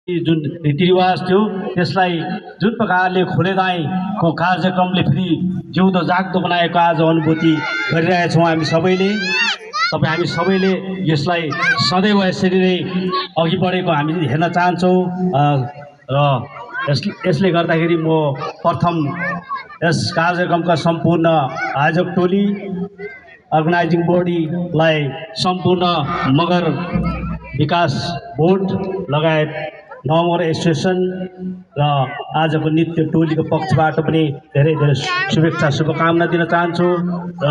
जुन रीतिरिवाज थियो त्यसलाई जुन प्रकारले खोलेदाईको कार्यक्रमले फेरि जिउँदो जाग्दो बनाएको आज अनुभूति गरिरहेछौँ हामी सबैले। हामी सबैले यसलाई सदैव यसरी नै अघि बढेको हामी हेर्न चाहन्छौँ र यसले गर्दाखेरि म प्रथम यस कार्यक्रमका सम्पूर्ण आयोजक टोली अर्गनाइजिङ बडीलाई सम्पूर्ण मगर विकास बोर्ड लगायत नवमगर एसोसिएसन र आजको नृत्य टोलीको पक्षबाट पनि धेरै धेरै शुभेच्छा शुभकामना दिन चाहन्छु र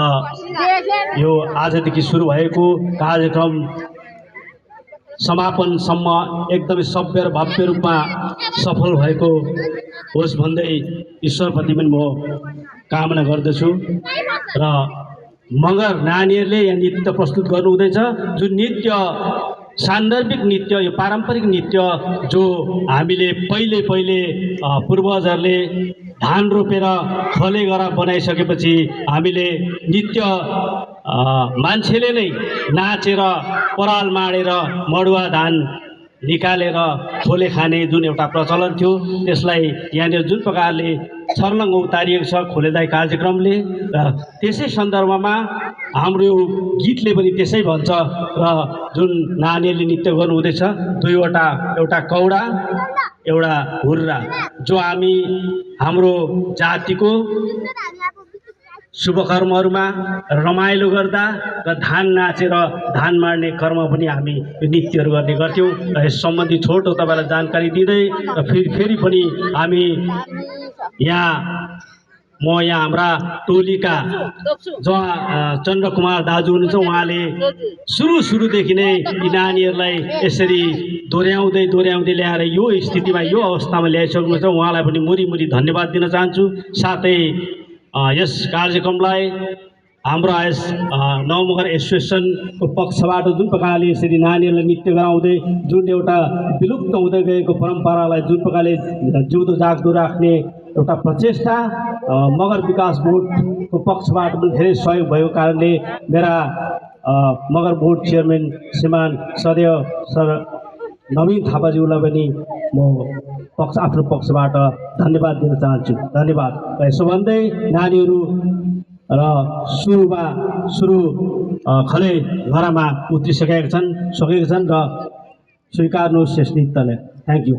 यो आजदेखि सुरु भएको कार्यक्रम समापनसम्म एकदमै सभ्य र भव्य रूपमा सफल भएको होस् भन्दै ईश्वरप्रति पनि म कामना गर्दछु र मगर नानीहरूले यहाँ नृत्य प्रस्तुत गर्नु हुँदैछ। जुन नृत्य सान्दर्भिक नृत्य, यो पारम्परिक नृत्य जो हामीले पहिले पूर्वजहरूले धान रोपेर खले गरेर बनाइसकेपछि हामीले नृत्य मान्छेले नै नाचेर पराल माडेर मडुवा धान निकालेर खोले खाने जुन एउटा प्रचलन थियो त्यसलाई यहाँनिर जुन प्रकारले छर्लङ्ग उतारिएको छ खोलेदाई कार्यक्रमले र त्यसै सन्दर्भमा हाम्रो यो गीतले पनि त्यसै भन्छ र जुन नानीहरूले नृत्य गर्नु हुँदैछ दुईवटा, एउटा कौडा एउटा हुर्रा, जो हामी हाम्रो जातिको शुभ कर्महरूमा रमाइलो गर्दा र धान नाचेर धान माड्ने कर्म पनि हामी यो नृत्यहरू गर्ने गर्थ्यौँ र यस सम्बन्धी छोटो तपाईँलाई जानकारी दिँदै र फेरि पनि हामी म यहाँ हाम्रा टोलीका चन्द्रकुमार दाजु हुनुहुन्छ, उहाँले सुरुदेखि नै यी नानीहरूलाई यसरी दोहोऱ्याउँदै ल्याएर यो स्थितिमा यो अवस्थामा ल्याइसक्नुहुन्छ, उहाँलाई पनि मुरी धन्यवाद दिन चाहन्छु। साथै यस कार्यक्रमलाई हाम्रो यस नवमगर एसोसिएसनको पक्षबाट जुन प्रकारले यसरी नानीहरूलाई नृत्य गराउँदै जुन एउटा विलुप्त हुँदै गएको परम्परालाई जुन प्रकारले जिउँदो जाग्दो राख्ने एउटा प्रचेष्टा मगर विकास बोर्डको पक्षबाट पनि धेरै सहयोग भएको कारणले मेरा मगर बोर्ड चेयरम्यान श्रीमान सदैव सर नवीन थापाज्यूलाई पनि म आफ्नो पक्षबाट धन्यवाद दिन चाहन्छु। धन्यवाद। यसो भन्दै नानीहरू र सुरु खले घरमा उत्रिसकेका छन् र स्वीकार्नुहोस् यस नृत्यलाई। Thank you.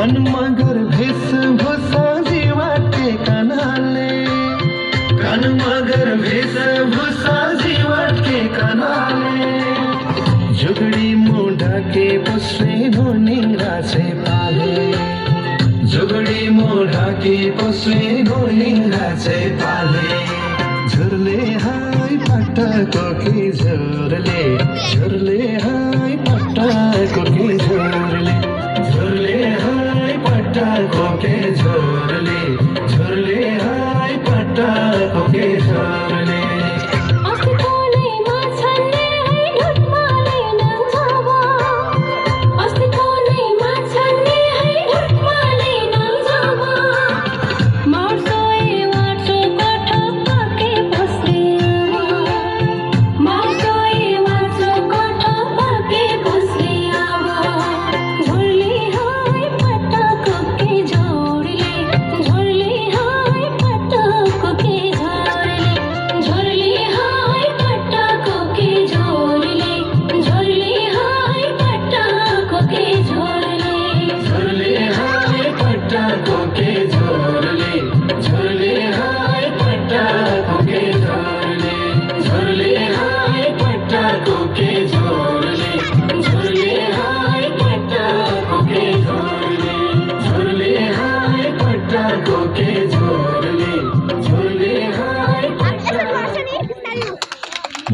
घन मगर वेशभूषा जीवाटे कनाले घन मगर वेशभूषा जीवाटे कनाले जुगड़ी मुंडा के पसरे नोनी रासे पाले जुगड़ी मुंडा के पसरे नोनी रासे पाले झुरले हाय पटको के झुरले हाय पटको के झुरले हाय पटको के झुरले हाय पटको के झुरले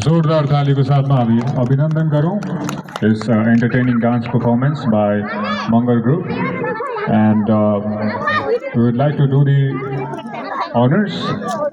जोरदार ताली के साथ में अभिनंदन करूं इस entertaining dance performance by Mangal Group, and we would like to do the honors